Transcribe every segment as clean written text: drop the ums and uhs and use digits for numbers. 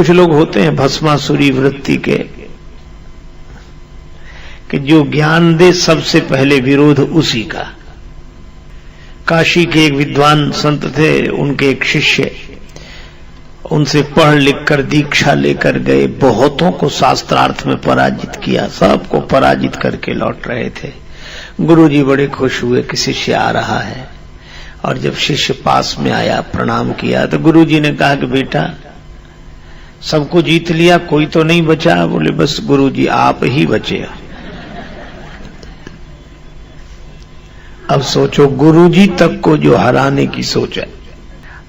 कुछ लोग होते हैं भस्मासुरी वृत्ति के, कि जो ज्ञान दे सबसे पहले विरोध उसी का। काशी के एक विद्वान संत थे, उनके एक शिष्य उनसे पढ़ लिख कर दीक्षा लेकर गए, बहुतों को शास्त्रार्थ में पराजित किया, सबको पराजित करके लौट रहे थे। गुरुजी बड़े खुश हुए कि शिष्य आ रहा है, और जब शिष्य पास में आया, प्रणाम किया, तो गुरुजी ने कहा कि बेटा सबको जीत लिया, कोई तो नहीं बचा। बोले बस गुरुजी आप ही बचे। अब सोचो, गुरुजी तक को जो हराने की सोच है।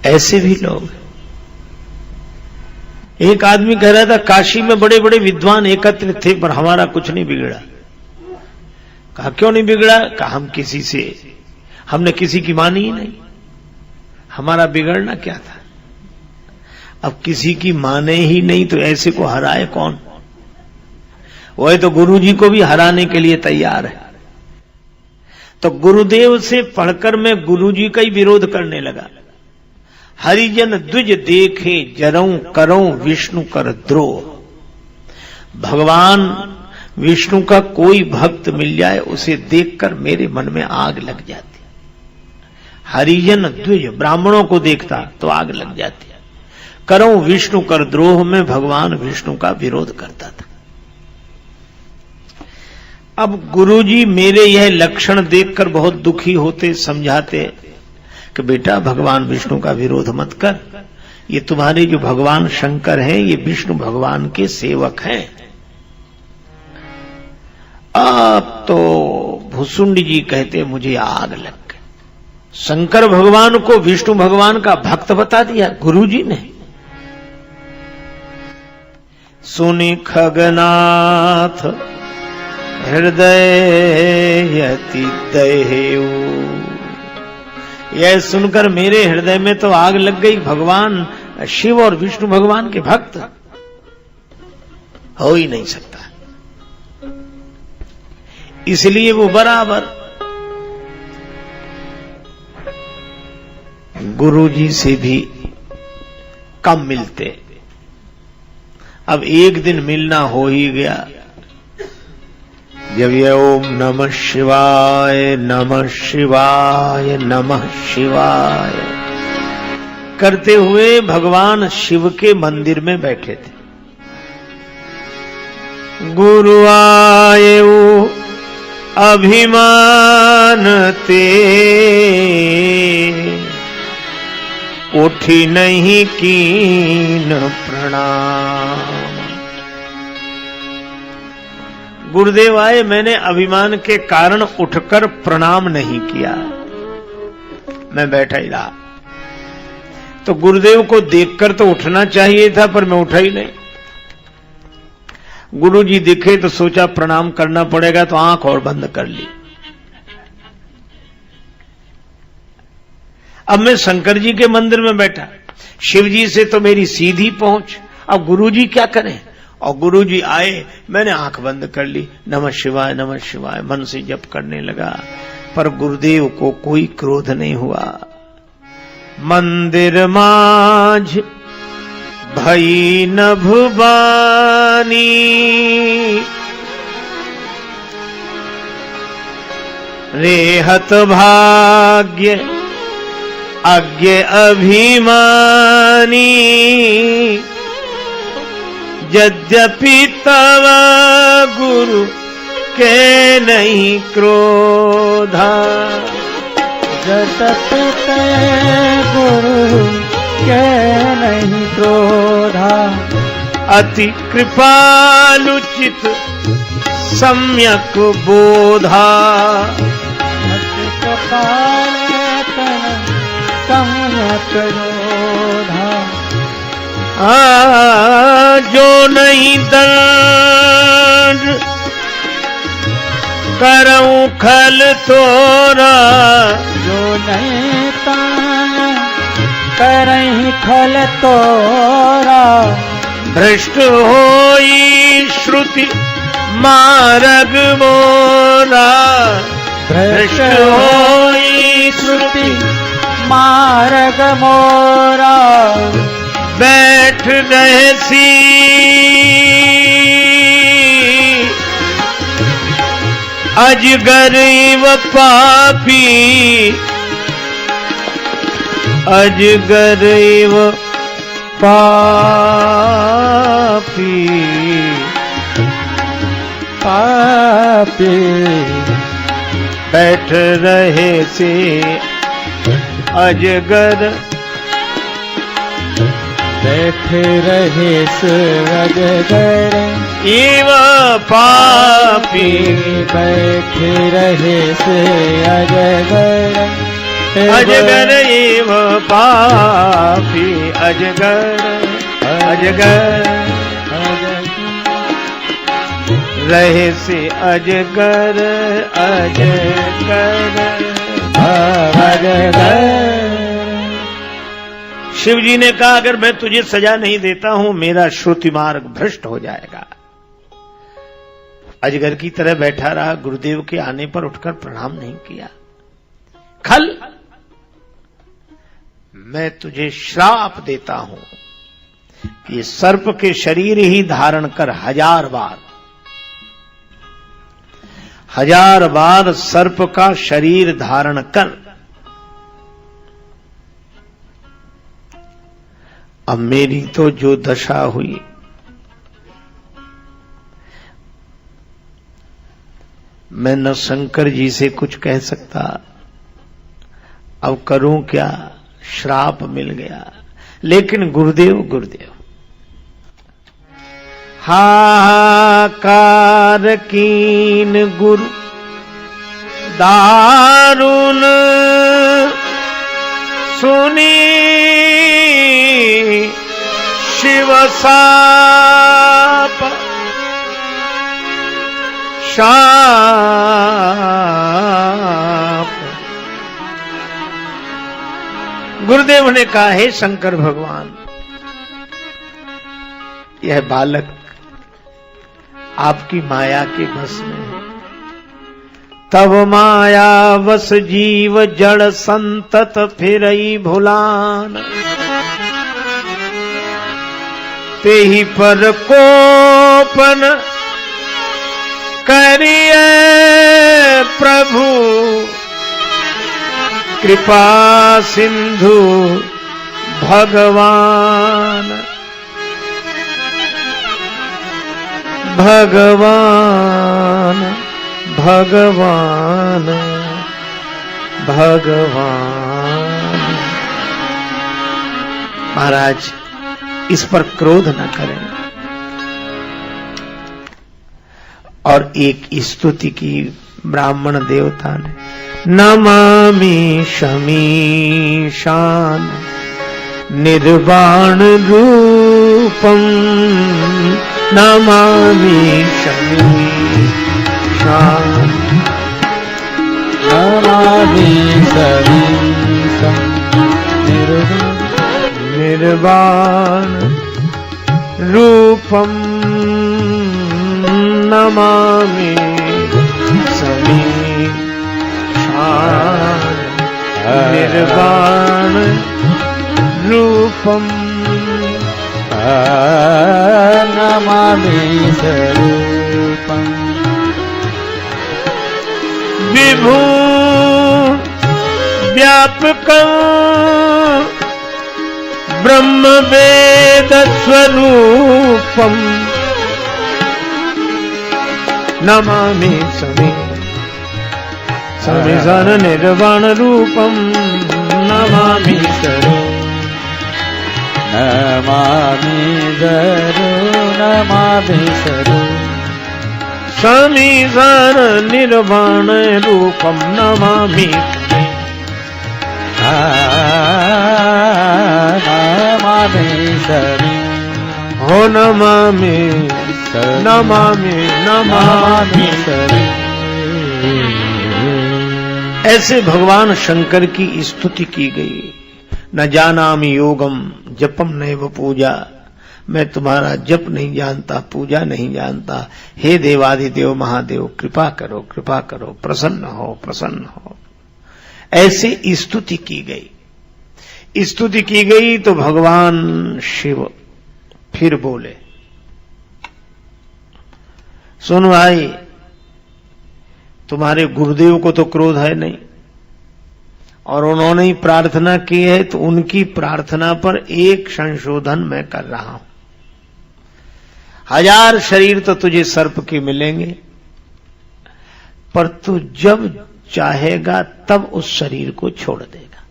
ऐसे भी लोग। एक आदमी कह रहा था काशी में बड़े बड़े विद्वान एकत्रित थे पर हमारा कुछ नहीं बिगड़ा। कहा क्यों नहीं बिगड़ा? कहा हमने किसी की मानी ही नहीं, हमारा बिगड़ना क्या था? अब किसी की माने ही नहीं तो ऐसे को हराए कौन? वही तो गुरुजी को भी हराने के लिए तैयार है। तो गुरुदेव से पढ़कर मैं गुरुजी का ही विरोध करने लगा। हरिजन द्विज देखे जरऊं करऊं विष्णु कर द्रोह। भगवान विष्णु का कोई भक्त मिल जाए, उसे देखकर मेरे मन में आग लग जाती। हरिजन द्विज, ब्राह्मणों को देखता तो आग लग जाती। करऊं विष्णु कर द्रोह में भगवान विष्णु का विरोध करता था। अब गुरुजी मेरे यह लक्षण देखकर बहुत दुखी होते, समझाते कि बेटा भगवान विष्णु का विरोध मत कर, ये तुम्हारे जो भगवान शंकर हैं ये विष्णु भगवान के सेवक हैं। अब तो भुसुंडी जी कहते मुझे आग लग गई। शंकर भगवान को विष्णु भगवान का भक्त बता दिया गुरुजी ने। सुनि खगनाथ हृदय यति दहेऊ। यह सुनकर मेरे हृदय में तो आग लग गई। भगवान शिव और विष्णु भगवान के भक्त हो ही नहीं सकता, इसलिए वो बराबर गुरुजी से भी कम मिलते। अब एक दिन मिलना हो ही गया, जब ये ओम नमः शिवाय नमः शिवाय नमः शिवाय करते हुए भगवान शिव के मंदिर में बैठे थे। गुरु आये अभिमान ते उठी नहीं कीन प्रणाम। गुरुदेव आए, मैंने अभिमान के कारण उठकर प्रणाम नहीं किया, मैं बैठा ही रहा। तो गुरुदेव को देखकर तो उठना चाहिए था, पर मैं उठा ही नहीं। गुरुजी दिखे तो सोचा प्रणाम करना पड़ेगा, तो आंख और बंद कर ली। अब मैं शंकर जी के मंदिर में बैठा, शिव जी से तो मेरी सीधी पहुंच, अब गुरुजी क्या करें? और गुरुजी आए, मैंने आंख बंद कर ली, नमः शिवाय मन से जप करने लगा। पर गुरुदेव को कोई क्रोध नहीं हुआ। मंदिर माझ भई नभुबानी रेहत भाग्य अज्ञ अभिमानी। यद्यपि तव गुरु के नहीं क्रोधा। यद्यपि तव गुरु के नहीं क्रोधा। अति कृपालुचित सम्यक बोधा। अति कृपालुचित सम्यक बोधा। जो नहीं दंड करऊं खल तोरा। जो नहीं दंड करहीं खल तोरा। भ्रष्ट होई श्रुति मार्ग मोरा। भ्रष्ट होई श्रुति मार्ग मोरा। बैठ रहे सी अजगर व पापी, अजगर व पापी, पापी बैठ रहे से अजगर, बैठ रहे से अजगर इव पापी, बैठ रहे से अजगर, अजगर इव पापी, अजगर अजगर रहे से अजगर, अजगर अजगर। शिव जी ने कहा अगर मैं तुझे सजा नहीं देता हूं मेरा श्रुति मार्ग भ्रष्ट हो जाएगा। अजगर की तरह बैठा रहा, गुरुदेव के आने पर उठकर प्रणाम नहीं किया। खल, मैं तुझे श्राप देता हूं, ये सर्प के शरीर ही धारण कर 1000 बार सर्प का शरीर धारण कर। अब मेरी तो जो दशा हुई, मैं न शंकर जी से कुछ कह सकता, अब करूं क्या, श्राप मिल गया। लेकिन गुरुदेव गुरुदेव हाहाकार कीन गुरु दारुण सुनी शिव साप शाप। गुरुदेव ने कहा हे शंकर भगवान, यह बालक आपकी माया के बस में है। तब माया वस जीव जड़ संतत फिरई भुलान, ते ही पर कोपन करिए प्रभु, कृपा सिंधु भगवान, भगवान भगवान भगवान। महाराज इस पर क्रोध न करें। और एक स्तुति की ब्राह्मण देवता ने, नमामि शमीशान निर्वाण रूपम, नमामि शमीशान, नमामि शमीशं निर्वाण रूपम, नमामि शमीशान निर्वाण रूपम, नमामि स्वरूपं विभू व्यापकं ब्रह्म वेद स्वरूपम, नमामि समीशान निर्वाण रूपम, नमामि नमामि जरु नमामि स्वरू समीशान निर्वाण रूपम, नमामि नमामि समी हो नमामि नमामि नमामि। ऐसे भगवान शंकर की स्तुति की गई। न जानामि योगम जपम नैव पूजा, मैं तुम्हारा जप नहीं जानता, पूजा नहीं जानता। हे देवादिदेव महादेव कृपा करो, कृपा करो, प्रसन्न हो, प्रसन्न हो। ऐसे स्तुति की गई। स्तुति की गई तो भगवान शिव फिर बोले, सुन भाई, तुम्हारे गुरुदेव को तो क्रोध है नहीं, और उन्होंने ही प्रार्थना की है, तो उनकी प्रार्थना पर एक संशोधन मैं कर रहा हूं। 1000 शरीर तो तुझे सर्प के मिलेंगे, पर तू जब चाहेगा तब उस शरीर को छोड़ देगा।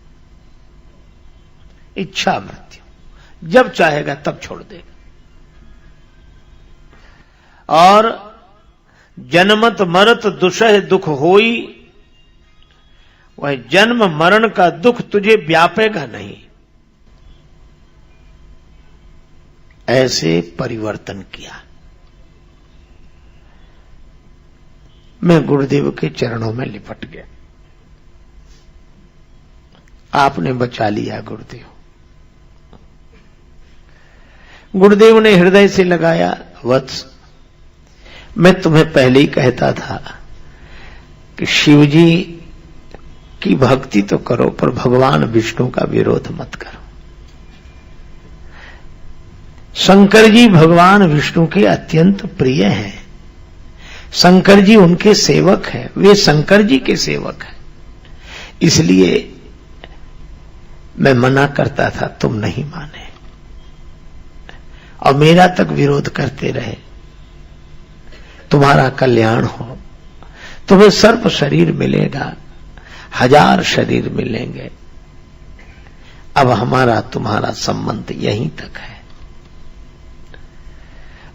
इच्छा मृत्यु, जब चाहेगा तब छोड़ देगा। और जन्मत मरत दुषह दुख होई, वह जन्म मरण का दुख तुझे व्यापेगा नहीं। ऐसे परिवर्तन किया। मैं गुरुदेव के चरणों में लिपट गया। आपने बचा लिया गुरुदेव। गुरुदेव ने हृदय से लगाया, वत्स, मैं तुम्हें पहले ही कहता था कि शिव जी की भक्ति तो करो, पर भगवान विष्णु का विरोध मत करो। शंकर जी भगवान विष्णु के अत्यंत प्रिय हैं। शंकर जी उनके सेवक हैं, वे शंकर जी के सेवक हैं। इसलिए मैं मना करता था, तुम नहीं माने और मेरा तक विरोध करते रहे। तुम्हारा कल्याण हो, तुम्हें सर्प शरीर मिलेगा, 1000 शरीर मिलेंगे। अब हमारा तुम्हारा संबंध यहीं तक है।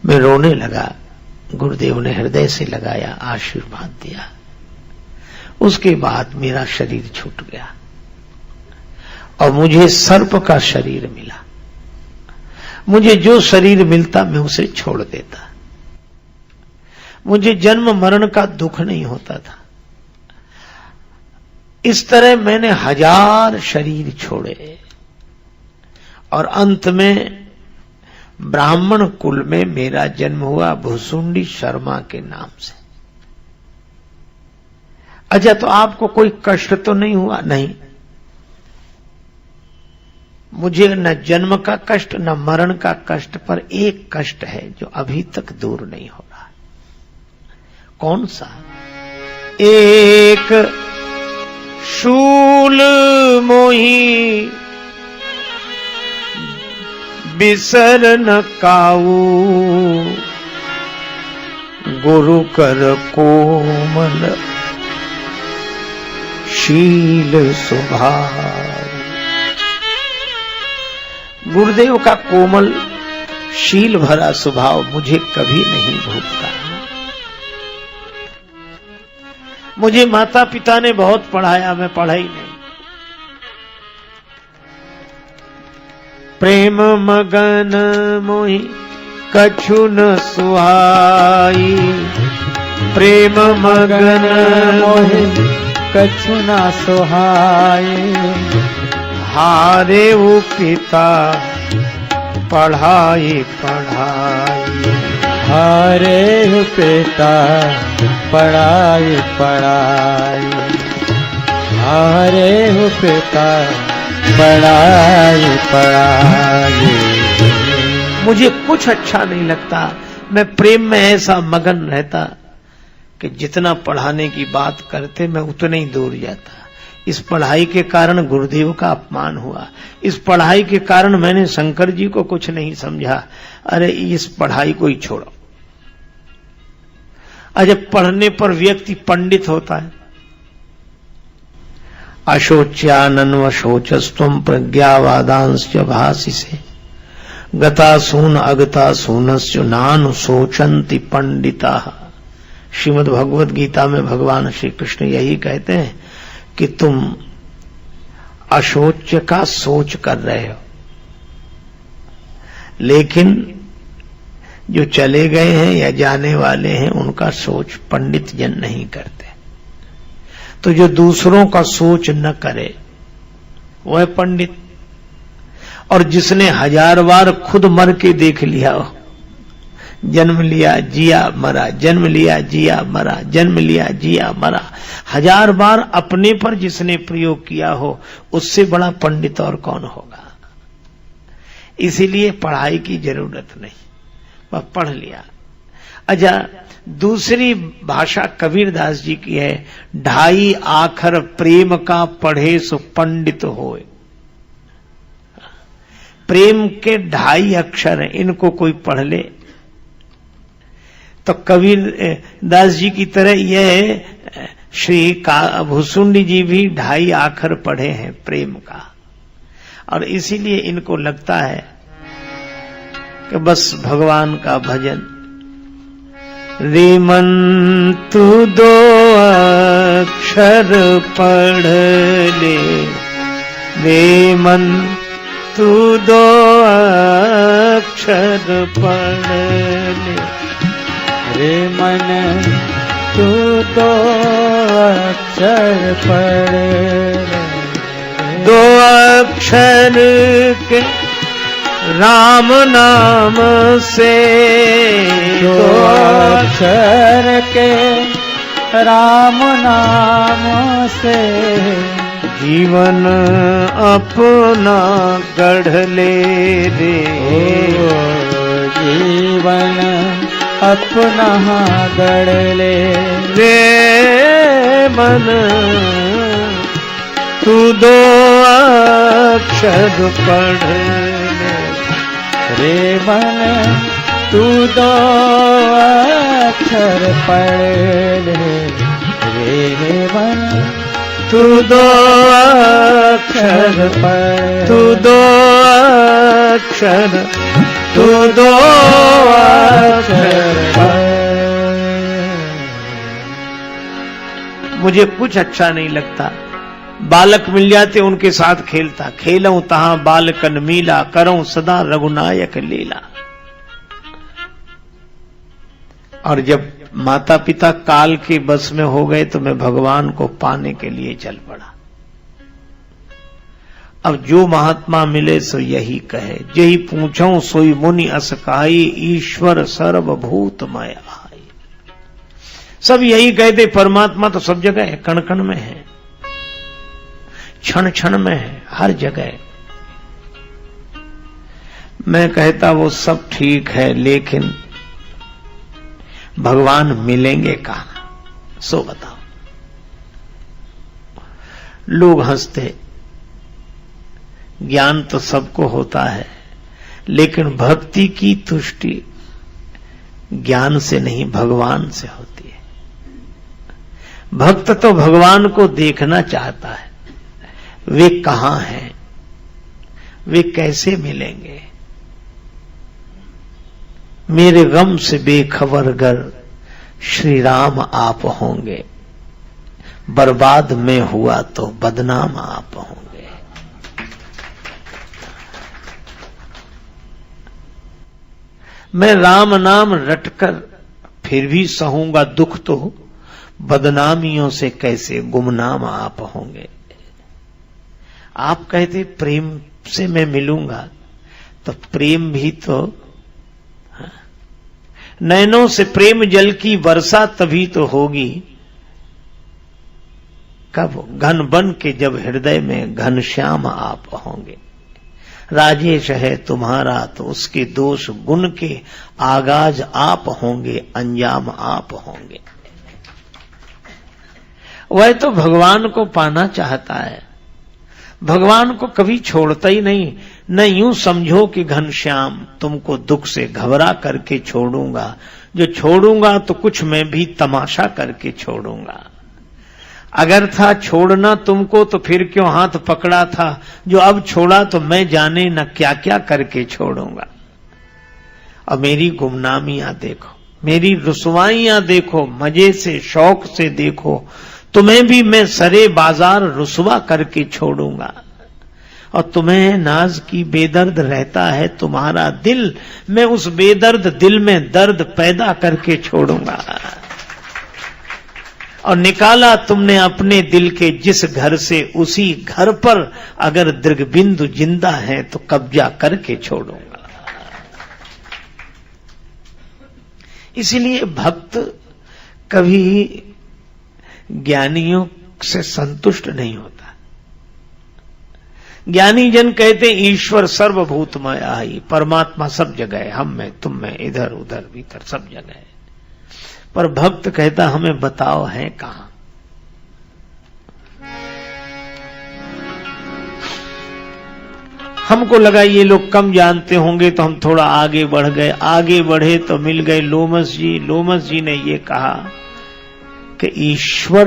मैं रोने लगा। गुरुदेव ने हृदय से लगाया, आशीर्वाद दिया। उसके बाद मेरा शरीर छूट गया और मुझे सर्प का शरीर मिला। मुझे जो शरीर मिलता मैं उसे छोड़ देता। मुझे जन्म मरण का दुख नहीं होता था। इस तरह मैंने 1000 शरीर छोड़े और अंत में ब्राह्मण कुल में मेरा जन्म हुआ, भुसुंडी शर्मा के नाम से। अच्छा, तो आपको कोई कष्ट तो नहीं हुआ? नहीं, मुझे न जन्म का कष्ट न मरण का कष्ट, पर एक कष्ट है जो अभी तक दूर नहीं हो रहा। कौन सा? एक शूल मोही बिसर न काऊ, गुरु कर कोमल शील स्वभाव। गुरुदेव का कोमल शील भरा स्वभाव मुझे कभी नहीं भूलता। मुझे माता पिता ने बहुत पढ़ाया, मैं पढ़ा ही नहीं। प्रेम मगन मोहि कछु न सुहाई, प्रेम मगन मोहि कछु न सुहाई। हारे वो पिता पढ़ाई पढ़ाई, हरे पिता पढ़ाई पढ़ाई, हरे पिता पढ़ाई पढ़ाई। मुझे कुछ अच्छा नहीं लगता। मैं प्रेम में ऐसा मगन रहता कि जितना पढ़ाने की बात करते मैं उतने ही दूर जाता। इस पढ़ाई के कारण गुरुदेव का अपमान हुआ। इस पढ़ाई के कारण मैंने शंकर जी को कुछ नहीं समझा। अरे इस पढ़ाई को ही छोड़ो। जब पढ़ने पर व्यक्ति पंडित होता है। अशोच्यानन्व शोचस्त्वम प्रज्ञावादांश्च भासि से गता सून अगता सूनस्य नानु सोचंति पंडिता। श्रीमद् भगवद गीता में भगवान श्री कृष्ण यही कहते हैं कि तुम अशोच्य का सोच कर रहे हो, लेकिन जो चले गए हैं या जाने वाले हैं उनका सोच पंडित जन नहीं करते। तो जो दूसरों का सोच न करे वह पंडित, और जिसने 1000 बार खुद मर के देख लिया हो, जन्म लिया जिया मरा, जन्म लिया जिया मरा, जन्म लिया जिया मरा। 1000 बार अपने पर जिसने प्रयोग किया हो उससे बड़ा पंडित और कौन होगा। इसीलिए पढ़ाई की जरूरत नहीं, वह पढ़ लिया। अच्छा, दूसरी भाषा कबीरदास जी की है, 2.5 आखर प्रेम का पढ़े सो पंडित होए। प्रेम के 2.5 अक्षर हैं, इनको कोई पढ़ ले तो कबीर दास जी की तरह यह श्री भुसुंडी जी भी 2.5 आखर पढ़े हैं प्रेम का, और इसीलिए इनको लगता है कि बस भगवान का भजन। रे मन तू 2 अक्षर पढ़ ले, रे मन तू 2 अक्षर पढ़ ले, रे मन तू 2 अक्षर पढ़ ले। 2 अक्षर के राम नाम से, 2 अक्षर के राम नाम से, जीवन अपना गढ़ ले रे। जीवन अपना गढ़ ले रे मन तू 2 अक्षर पढ़ ले, रे मन तू 2 अक्षर पढ़ ले, रे मन तू 2 अक्षर पढ़, तू 2 अक्षर, तू 2 अक्षर पढ़। मुझे कुछ अच्छा नहीं लगता, बालक मिल जाते उनके साथ खेलता, खेलऊं तहां बालकन मीला, करऊं सदा रघुनायक लीला। और जब माता पिता काल के बस में हो गए तो मैं भगवान को पाने के लिए चल पड़ा। अब जो महात्मा मिले सो यही कहे, जेहि पूछऊं सोई मुनि अस कहाई, ईश्वर सर्वभूतमय आई। सब यही कहते, परमात्मा तो सब जगह है, कण कण में है, क्षण क्षण में है, हर जगह। मैं कहता वो सब ठीक है, लेकिन भगवान मिलेंगे कहां, सो बताओ। लोग हंसते, ज्ञान तो सबको होता है, लेकिन भक्ति की तुष्टि ज्ञान से नहीं भगवान से होती है। भक्त तो भगवान को देखना चाहता है, वे कहां हैं, वे कैसे मिलेंगे। मेरे गम से बेखबर गर श्री राम आप होंगे, बर्बाद में हुआ तो बदनाम आप होंगे। मैं राम नाम रटकर फिर भी सहूंगा दुख, तो बदनामियों से कैसे गुमनाम आप होंगे। आप कहते प्रेम से मैं मिलूंगा, तो प्रेम भी तो नैनों से प्रेम जल की वर्षा तभी तो होगी, कब घन बन के जब हृदय में घनश्याम आप होंगे। राजेश है तुम्हारा तो उसके दोष गुण के आगाज आप होंगे, अंजाम आप होंगे। वह तो भगवान को पाना चाहता है, भगवान को कभी छोड़ता ही नहीं। न यूं समझो कि घनश्याम तुमको दुख से घबरा करके छोड़ूंगा, जो छोड़ूंगा तो कुछ मैं भी तमाशा करके छोड़ूंगा। अगर था छोड़ना तुमको तो फिर क्यों हाथ पकड़ा था, जो अब छोड़ा तो मैं जाने न क्या क्या करके छोड़ूंगा। और मेरी गुमनामियां देखो, मेरी रुसवाइयां देखो, मजे से शौक से देखो, तुम्हें भी मैं सरे बाजार रुसवा करके छोड़ूंगा। और तुम्हें नाज की बेदर्द रहता है तुम्हारा दिल, मैं उस बेदर्द दिल में दर्द पैदा करके छोड़ूंगा। और निकाला तुमने अपने दिल के जिस घर से, उसी घर पर अगर दृगबिंदु जिंदा है तो कब्जा करके छोड़ूंगा। इसीलिए भक्त कभी ज्ञानियों से संतुष्ट नहीं होता। ज्ञानी जन कहते ईश्वर सर्वभूतमय आई, परमात्मा सब जगह है, हम में तुम में इधर उधर भीतर सब जगह है। पर भक्त कहता हमें बताओ है कहां। हमको लगा ये लोग कम जानते होंगे तो हम थोड़ा आगे बढ़ गए। आगे बढ़े तो मिल गए लोमस जी। लोमस जी ने ये कहा कि ईश्वर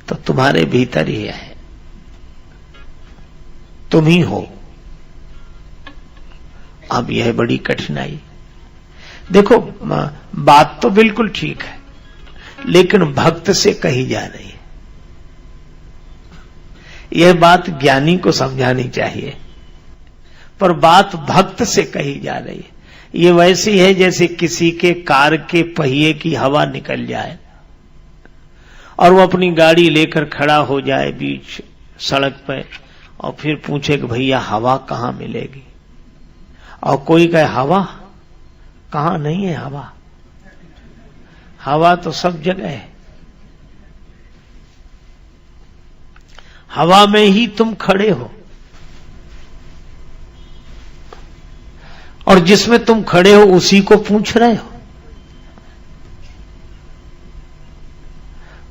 तो तुम्हारे भीतर ही है, तुम ही हो। अब यह बड़ी कठिनाई। देखो बात तो बिल्कुल ठीक है, लेकिन भक्त से कही जा रही है। यह बात ज्ञानी को समझानी चाहिए, पर बात भक्त से कही जा रही है। ये वैसी है जैसे किसी के कार के पहिए की हवा निकल जाए और वो अपनी गाड़ी लेकर खड़ा हो जाए बीच सड़क पर और फिर पूछे कि भैया हवा कहां मिलेगी, और कोई कहे हवा कहां नहीं है। हवा तो सब जगह है। हवा में ही तुम खड़े हो, और जिसमें तुम खड़े हो उसी को पूछ रहे हो।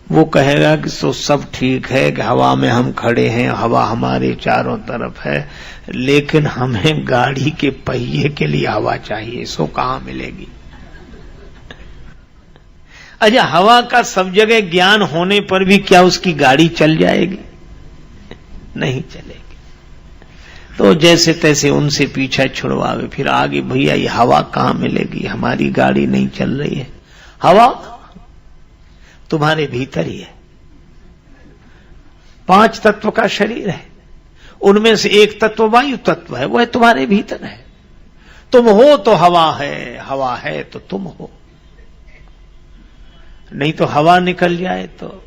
वो कहेगा कि तो सब ठीक है कि हवा में हम खड़े हैं, हवा हमारे चारों तरफ है, लेकिन हमें गाड़ी के पहिए के लिए हवा चाहिए, सो कहां मिलेगी। अच्छा, हवा का सब जगह ज्ञान होने पर भी क्या उसकी गाड़ी चल जाएगी? नहीं चलेगी। तो जैसे तैसे उनसे पीछा छुड़वावे, फिर आगे भैया ये हवा कहां मिलेगी, हमारी गाड़ी नहीं चल रही है। हवा तुम्हारे भीतर ही है। 5 तत्व का शरीर है, उनमें से एक तत्व वायु तत्व है, वह तुम्हारे भीतर है। तुम हो तो हवा है, हवा है तो तुम हो। नहीं तो हवा निकल जाए तो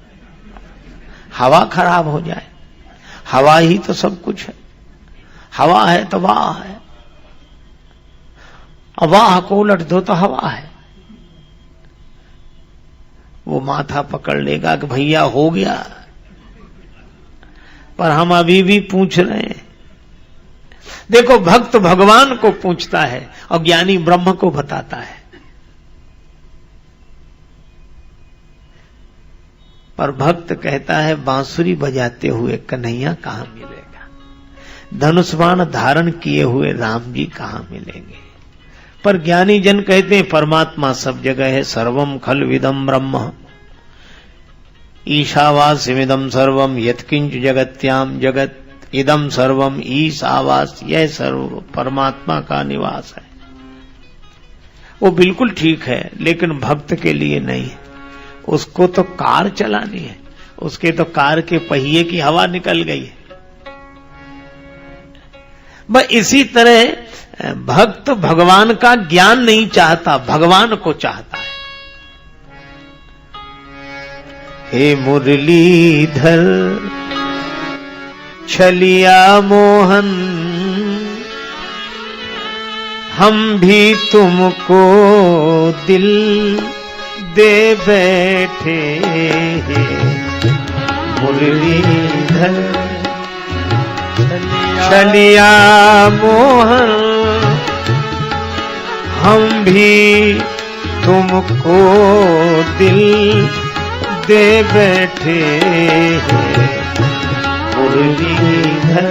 हवा खराब हो जाए। हवा ही तो सब कुछ है। हवा है तो वाह है, वाह को उलट दो तो हवा है। वो माथा पकड़ लेगा कि भैया हो गया, पर हम अभी भी पूछ रहे हैं। देखो, भक्त भगवान को पूछता है और ज्ञानी ब्रह्म को बताता है। पर भक्त कहता है बांसुरी बजाते हुए कन्हैया कहां मिलेगा, धनुष बाण धारण किए हुए राम जी कहां मिलेंगे। पर ज्ञानी जन कहते हैं परमात्मा सब जगह है। सर्वम खलविदम ब्रह्म ईशावास्यमिदं सर्वम यत्किंच जगत्याम जगत इदम सर्वम ईशावास। यह सर्व परमात्मा का निवास है। वो बिल्कुल ठीक है, लेकिन भक्त के लिए नहीं है। उसको तो कार चलानी है, उसके तो कार के पहिए की हवा निकल गई है। बस इसी तरह भक्त भगवान का ज्ञान नहीं चाहता, भगवान को चाहता है। हे मुरलीधर छलिया मोहन, हम भी तुमको दिल दे बैठे। मुरलीधर छलिया मोहन, हम भी तुमको दिल दे बैठे। मुरलीधर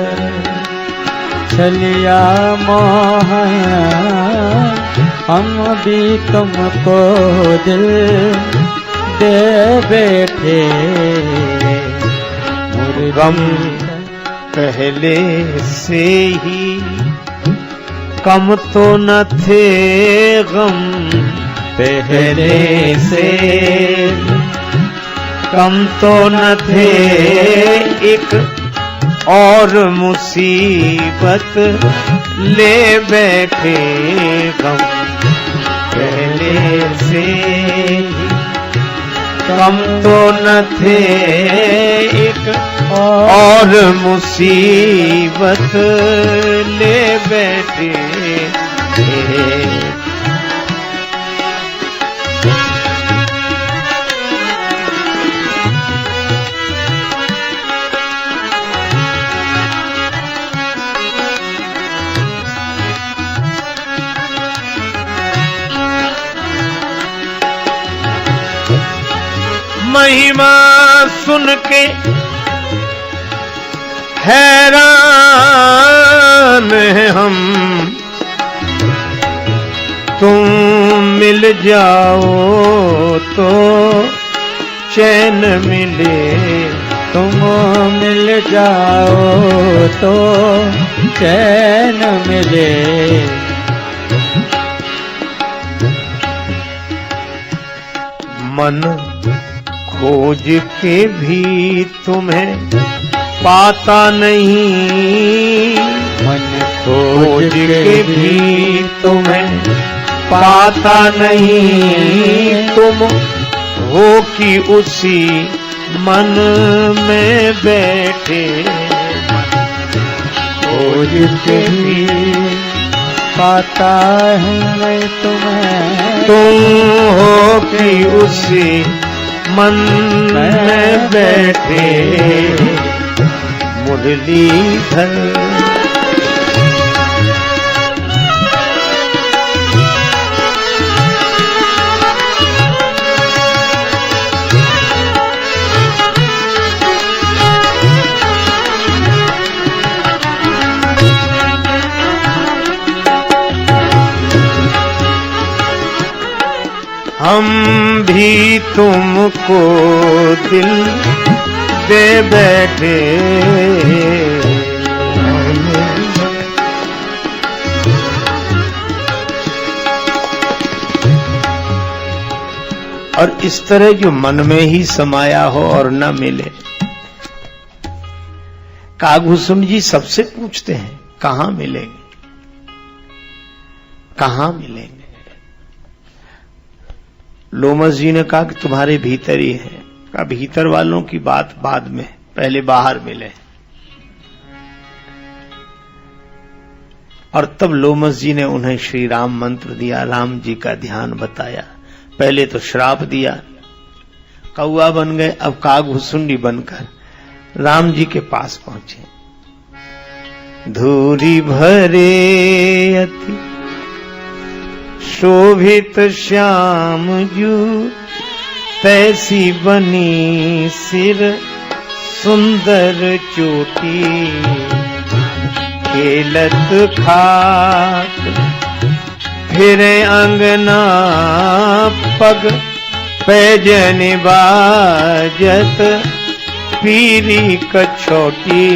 छलिया मोहन, हम भी तुमको दिल दे बैठे। गम पहले से ही कम तो न थे, गम पहले से कम तो न थे, एक और मुसीबत ले बैठे। गम पहले से कम तो न थे, एक और मुसीबत ले बैठे। महिमा सुन के हैरान है हम, तुम मिल जाओ तो चैन मिले, तुम मिल जाओ तो चैन मिले। मन खोज के भी तुम्हें पाता नहीं, मन खोज के भी तुम्हें पाता नहीं, तुम हो कि उसी मन में बैठे, खोज के भी पाता है मैं तुम्हें, तुम हो कि उसी मन में बैठे मुरलीधर। हम भी तुमको दिल दे बैठे, और इस तरह जो मन में ही समाया हो और न मिले। कागभूषण जी सबसे पूछते हैं कहां मिलेंगे, कहां मिलेंगे। लोमस जी ने कहा कि तुम्हारे भीतर ही है। कहा भीतर वालों की बात बाद में, पहले बाहर मिले। और तब लोमस जी ने उन्हें श्री राम मंत्र दिया, राम जी का ध्यान बताया। पहले तो श्राप दिया, कौआ बन गए, अब कागभूषुंडी बनकर राम जी के पास पहुंचे। धूरी भरे अति शोभित श्याम जू, तैसी बनी सिर सुंदर चोटी, खेलत खाक फिरे अंगना पग, पैजन बाजत पीरी कछोटी।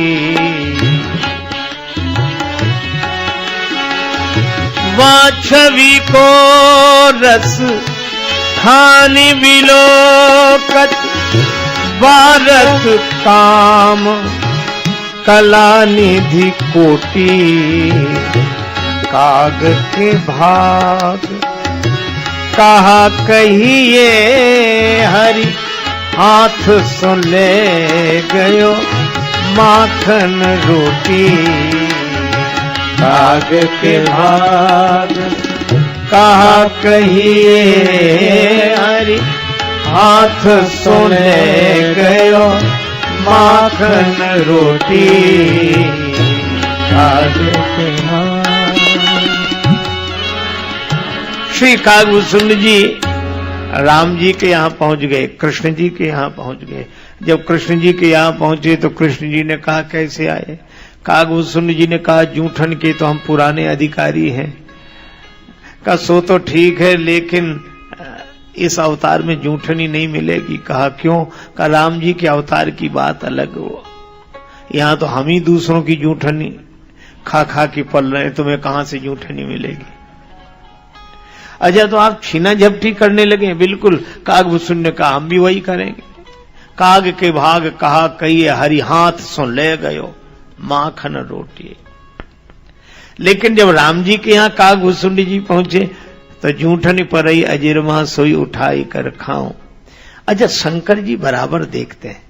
वहाँ छवि को रस खानी बिलोकत, भारत काम कला निधि कोटि, काग के भाग कहा कहिए हरि, हाथ सुन ले गयो माखन रोटी। काग के भाग कहा कहिए हरि, हाथ सुन ले गयो माखन रोटी। काग के भाग। श्री कागभूषण जी राम जी के यहाँ पहुंच गए, कृष्ण जी के यहाँ पहुंच गए। जब कृष्ण जी के यहाँ पहुंचे तो कृष्ण जी ने कहा कैसे आए। कागभूषण जी ने कहा जूठन के तो हम पुराने अधिकारी हैं। कहा सो तो ठीक है, लेकिन इस अवतार में जूठनी नहीं मिलेगी। कहा क्यों। कहा राम जी के अवतार की बात अलग हो, यहाँ तो हम ही दूसरों की जूठनी खा खा के पल रहे हैं, तुम्हें कहां से जूठनी मिलेगी। अच्छा तो आप छीना झपटी करने लगे। बिल्कुल। कागभूषण ने कहा हम भी वही करेंगे। काग के भाग कहा कहिए हरि, हाथ सुन ले गयो माखन रोटी। लेकिन जब राम जी के यहाँ कागभूषण जी पहुंचे तो जूठन पर ही अजिरमा सोई उठाई कर खाऊं। अच्छा शंकर जी बराबर देखते हैं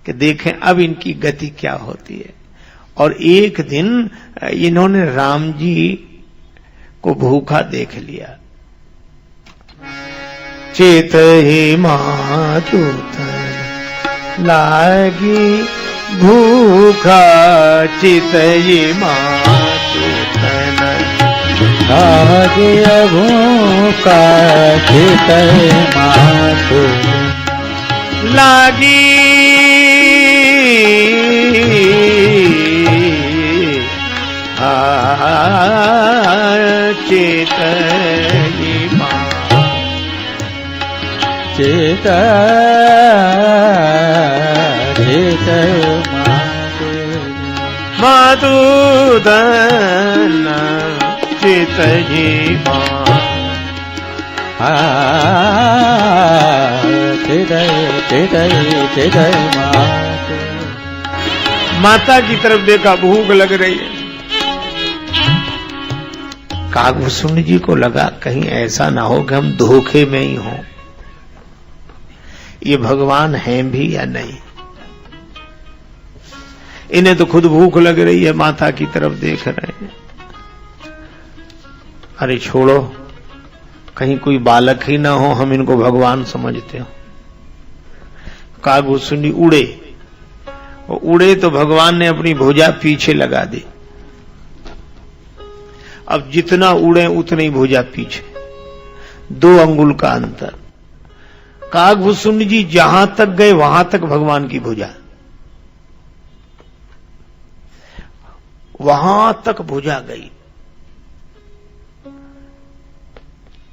कि देखें अब इनकी गति क्या होती है। और एक दिन इन्होंने राम जी को भूखा देख लिया। चेत ही मातु लागी भूखा, चित ही मातु लागी भूखा, चित मातु लागी चेतई माँ चेत मधुदन चेतई माँ माता की तरफ देखा, भूख लग रही है। कागभूषुंड जी को लगा कहीं ऐसा ना हो कि हम धोखे में ही हों, ये भगवान हैं भी या नहीं। इन्हें तो खुद भूख लग रही है, माता की तरफ देख रहे हैं। अरे छोड़ो, कहीं कोई बालक ही ना हो, हम इनको भगवान समझते हो। कागभूषुंड जी उड़े, और उड़े तो भगवान ने अपनी भुजा पीछे लगा दी। अब जितना उड़े उतने ही भुजा पीछे, 2 अंगुल का अंतर। कागभूषुंड जी जहां तक गए वहां तक भगवान की भुजा, वहां तक भुजा गई।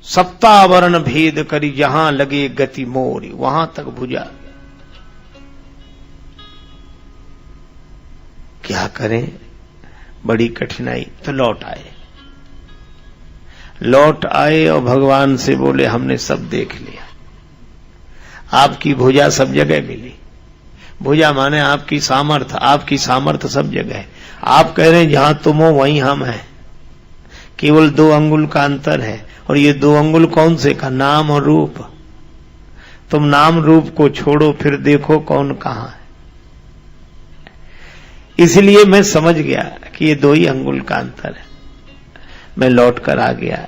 सप्तावरण भेद करी जहां लगे गति मोरी, वहां तक भुजा। क्या करें, बड़ी कठिनाई। तो लौट आए और भगवान से बोले हमने सब देख लिया, आपकी भुजा सब जगह मिली। भुजा माने आपकी सामर्थ सब जगह है। आप कह रहे हैं जहां तुम हो वहीं हम हैं, केवल 2 अंगुल का अंतर है। और ये 2 अंगुल कौन से का? नाम और रूप। तुम नाम रूप को छोड़ो, फिर देखो कौन कहां है। इसलिए मैं समझ गया कि ये 2 ही अंगुल का अंतर है। मैं लौट कर आ गया।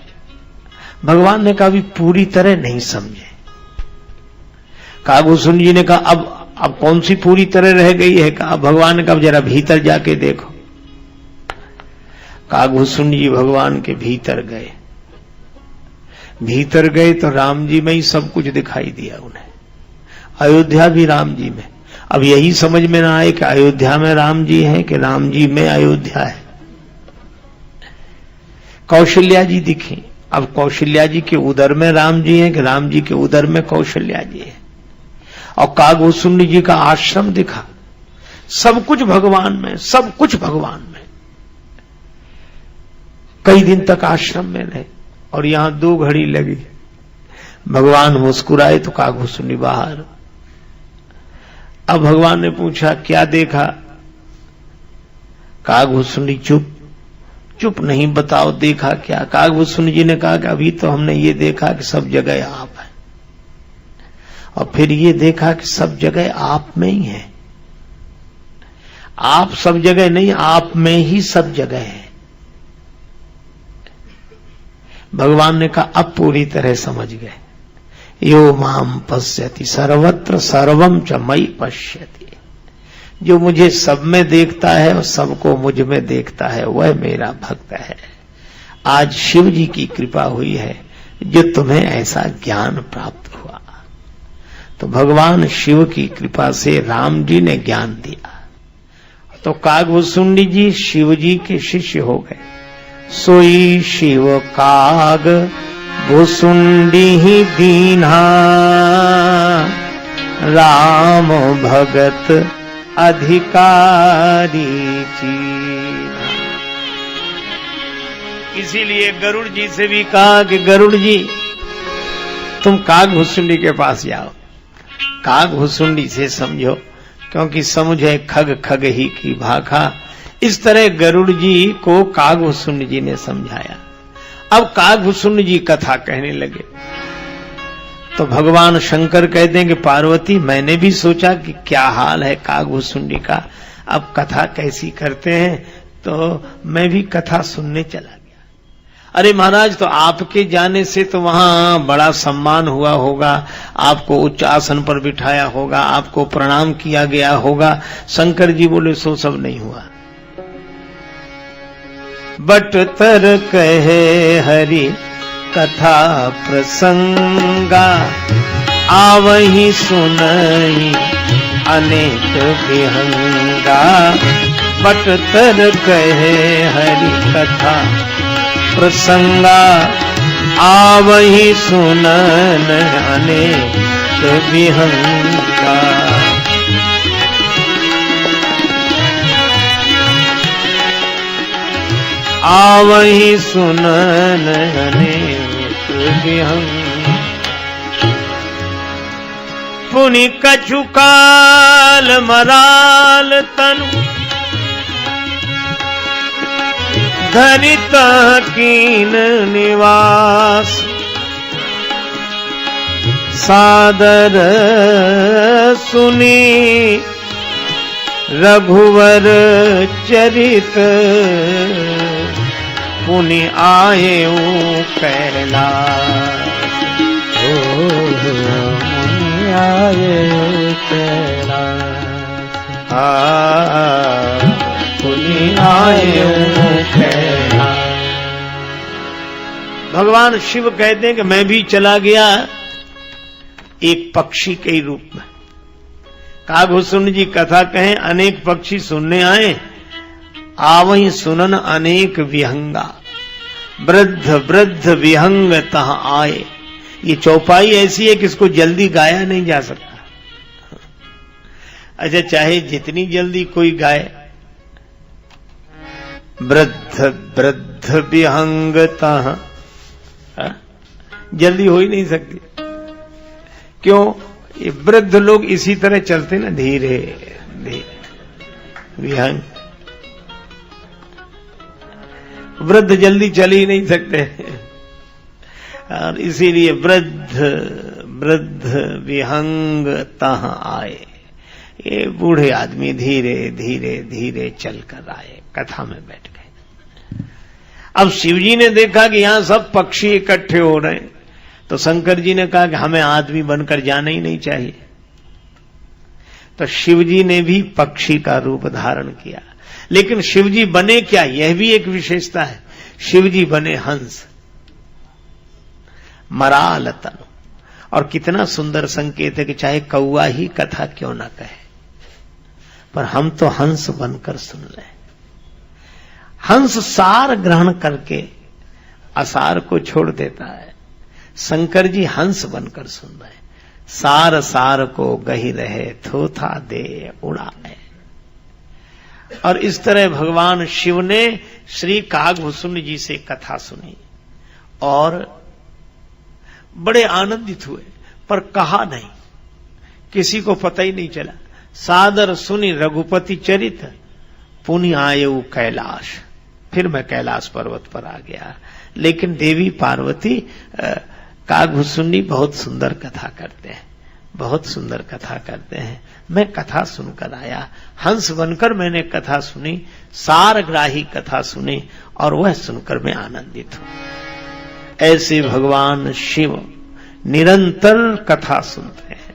भगवान ने कहा अभी पूरी तरह नहीं समझे। कागभूषुंड जी ने कहा अब कौन सी पूरी तरह रह गई है? कहा भगवान ने कहा जरा भीतर जाके देखो। कागभूषुंड जी भगवान के भीतर गए। भीतर गए तो राम जी में ही सब कुछ दिखाई दिया उन्हें। अयोध्या भी राम जी में। अब यही समझ में ना आए कि अयोध्या में राम जी हैं कि राम जी में अयोध्या है। कौशल्या जी दिखी। अब कौशल्या जी के उदर में राम जी हैं कि राम जी के उदर में कौशल्या जी है। और कागभूषुंड जी का आश्रम दिखा। सब कुछ भगवान में, सब कुछ भगवान में। कई दिन तक आश्रम में रहे और यहां 2 घड़ी लगी। भगवान मुस्कुराए तो कागभूषुंड जी बाहर। अब भगवान ने पूछा क्या देखा? कागभूषुंड जी चुप नहीं, बताओ देखा क्या? कागभूषुंड जी ने कहा कि अभी तो हमने ये देखा कि सब जगह आप हैं, और फिर ये देखा कि सब जगह आप में ही है। आप सब जगह नहीं, आप में ही सब जगह है। भगवान ने कहा अब पूरी तरह समझ गए। यो माम पश्यति सर्वत्र सर्वम च मयि पश्यति। जो मुझे सब में देखता है और सबको मुझ में देखता है वह मेरा भक्त है। आज शिव जी की कृपा हुई है जो तुम्हें ऐसा ज्ञान प्राप्त हुआ। तो भगवान शिव की कृपा से राम जी ने ज्ञान दिया। तो कागभूषुंड जी शिव जी के शिष्य हो गए। सोई शिव काग भूषुंडी ही दीन्हा, राम भगत अधिकारी चीन्हा। इसीलिए गरुड़ जी से भी कहा कि गरुड़ जी तुम कागभूषुंडी के पास जाओ, कागभूषुंडी से समझो, क्योंकि समझे खग खग ही की भाखा। इस तरह गरुड़ जी को कागभूषुंड जी ने समझाया। अब कागभूषुंड जी कथा कहने लगे तो भगवान शंकर कहते हैं कि पार्वती मैंने भी सोचा कि क्या हाल है कागभूषुंड जी का, अब कथा कैसी करते हैं। तो मैं भी कथा सुनने चला गया। अरे महाराज, तो आपके जाने से तो वहां बड़ा सम्मान हुआ होगा, आपको उच्च आसन पर बिठाया होगा, आपको प्रणाम किया गया होगा। शंकर जी बोले सो सब नहीं हुआ। बट तर कहे हरि कथा प्रसंगा, आवही सुनई अनेक विहंगा, बटतर कहे हरि कथा प्रसंगा, आवही सुनन अनेक विहंगा। आवही सुनन अनेक विहंगा। पुनि कछु काल मराल तनु, धरित कीन निवास, सादर सुनी रघुवर चरित, पुनि आए कैलाश। आए कैलाश, पुनि आए कैलाश। भगवान शिव कहते हैं कि मैं भी चला गया एक पक्षी के रूप में। कागभूषण जी कथा कहें, अनेक पक्षी सुनने आए, आवहीं सुनन अनेक विहंगा, वृद्ध वृद्ध विहंग तह आए। ये चौपाई ऐसी है कि इसको जल्दी गाया नहीं जा सकता। अच्छा, चाहे जितनी जल्दी कोई गाए, वृद्ध वृद्ध विहंग तह, जल्दी हो ही नहीं सकती। क्यों? ये वृद्ध लोग इसी तरह चलते ना, धीरे धीरे। विहंग वृद्ध जल्दी चल ही नहीं सकते, और इसीलिए वृद्ध वृद्ध विहंग तह आए। ये बूढ़े आदमी धीरे धीरे धीरे चलकर आए, कथा में बैठ गए। अब शिवजी ने देखा कि यहां सब पक्षी इकट्ठे हो रहे हैं, तो शंकर जी ने कहा कि हमें आदमी बनकर जाना ही नहीं चाहिए। तो शिवजी ने भी पक्षी का रूप धारण किया। लेकिन शिवजी बने क्या, यह भी एक विशेषता है। शिवजी बने हंस, मराल तनु। और कितना सुंदर संकेत है कि चाहे कौआ ही कथा क्यों ना कहे, पर हम तो हंस बनकर सुन लें। हंस सार ग्रहण करके असार को छोड़ देता है। शंकर जी हंस बनकर सुन रहे, सार सार को गही रहे, थोथा दे उड़ाए। और इस तरह भगवान शिव ने श्री कागभूषण जी से कथा सुनी और बड़े आनंदित हुए, पर कहा नहीं, किसी को पता ही नहीं चला। सादर सुनी रघुपति चरित, पुनि आयु कैलाश। फिर मैं कैलाश पर्वत पर आ गया। लेकिन देवी पार्वती कागभूषण जी बहुत सुंदर कथा करते हैं, बहुत सुंदर कथा करते हैं। मैं कथा सुनकर आया, हंस बनकर मैंने कथा सुनी, सारग्राही कथा सुनी, और वह सुनकर मैं आनंदित हूं। ऐसे भगवान शिव निरंतर कथा सुनते हैं।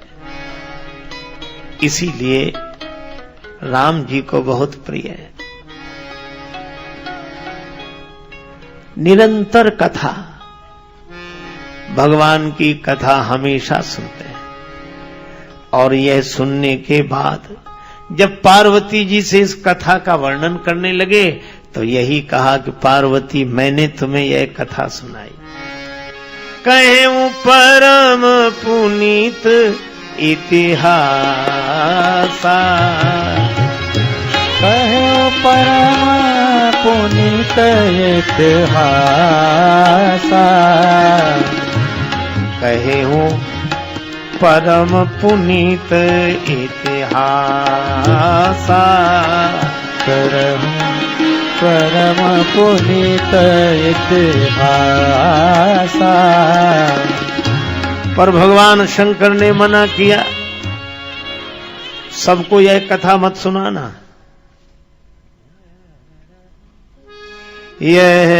इसीलिए राम जी को बहुत प्रिय है। निरंतर कथा, भगवान की कथा हमेशा सुनते हैं। और यह सुनने के बाद जब पार्वती जी से इस कथा का वर्णन करने लगे, तो यही कहा कि पार्वती मैंने तुम्हें यह कथा सुनाई। कहूं परम पुनीत इतिहासा, कहूं परम पुनीत इतिहासा, कहूं परम पुनीत इतिहासा, करहूं परम पुनीत इतिहासा। पर भगवान शंकर ने मना किया, सबको यह कथा मत सुनाना। यह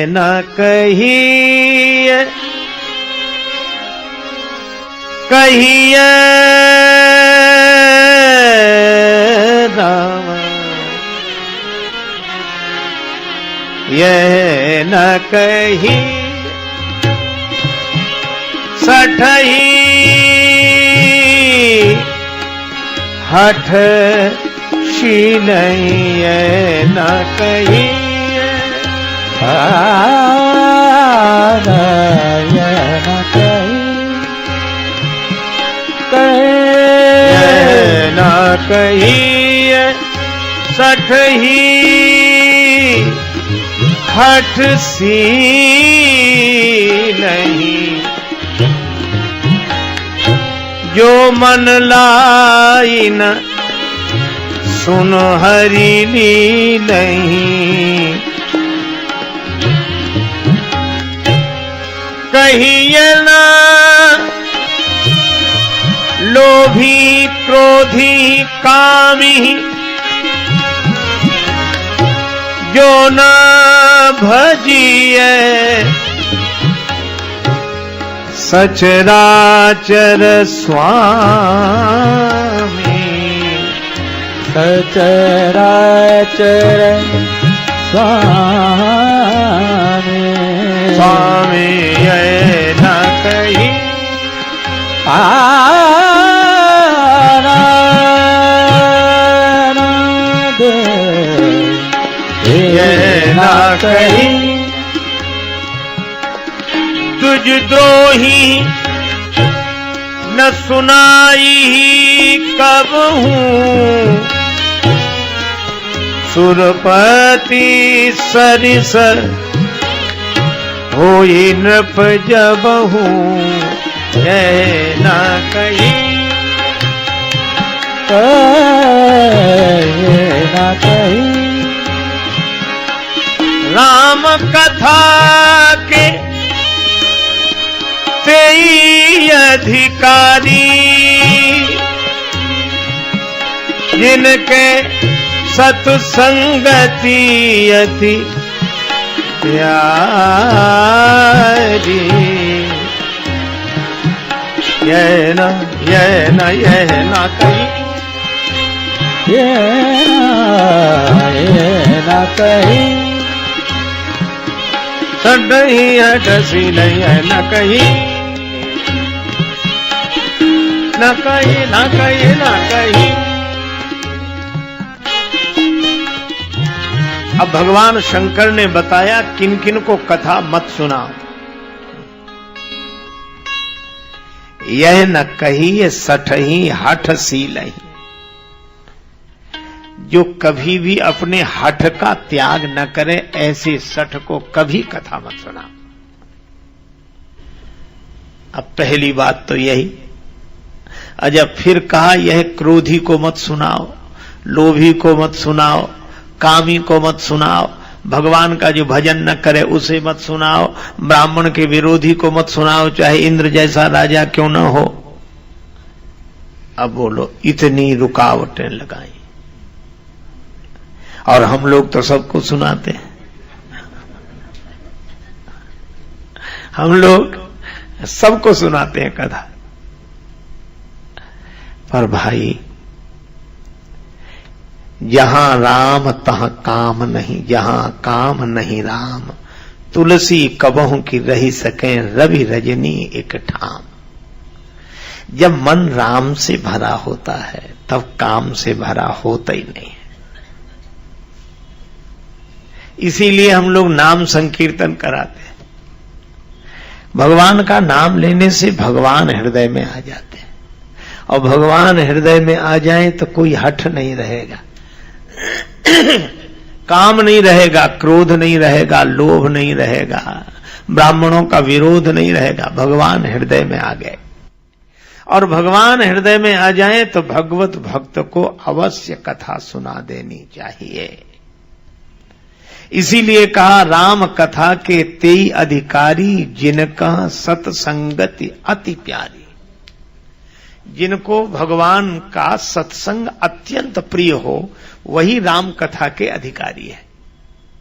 न कहिए कहिए राम, यह न कही सठही हठ शील न कही नारायण न कही सठ ही हठ सी नहीं जो मन लाई न सुन हरि ली नहीं कहिए न लोभी क्रोधी कामी जो न भजिए सचराचर स्वामी सचराचर स्वामी स्वामी ये न कही ये न कही तुझ द्रोही न सुनाई कब हूँ सुरपति सरिस होई नृप जब हूँ ये न कही न कही राम कथा के तेई अधिकारी जिनके सत्संगति अति प्यारी ये न कही ये न कही नहीं हटसी नहीं है न कही न कही न कही न कही। अब भगवान शंकर ने बताया किन किन को कथा मत सुनाओ। यह न कही ये सठही हठ सीलही, जो कभी भी अपने हठ का त्याग न करे ऐसे सठ को कभी कथा मत सुना। अब पहली बात तो यही। अजब फिर कहा यह क्रोधी को मत सुनाओ, लोभी को मत सुनाओ, कामी को मत सुनाओ, भगवान का जो भजन न करे उसे मत सुनाओ, ब्राह्मण के विरोधी को मत सुनाओ, चाहे इंद्र जैसा राजा क्यों न हो। अब बोलो इतनी रुकावटें लगाई और हम लोग तो सबको सुनाते हैं। हम लोग सबको सुनाते हैं कथा। पर भाई जहां राम तहां काम नहीं, जहां काम नहीं राम, तुलसी कबहू की रही सके रवि रजनी एक ठाम। जब मन राम से भरा होता है तब काम से भरा होता ही नहीं है। इसीलिए हम लोग नाम संकीर्तन कराते हैं। भगवान का नाम लेने से भगवान हृदय में आ जाते हैं, और भगवान हृदय में आ जाए तो कोई हठ नहीं रहेगा, काम नहीं रहेगा, क्रोध नहीं रहेगा, लोभ नहीं रहेगा, ब्राह्मणों का विरोध नहीं रहेगा। भगवान हृदय में आ गए, और भगवान हृदय में आ जाए तो भगवत भक्त को अवश्य कथा सुना देनी चाहिए। इसीलिए कहा राम कथा के तेई अधिकारी, जिनका सत्संगति अति प्यारी। जिनको भगवान का सत्संग अत्यंत प्रिय हो वही राम कथा के अधिकारी है।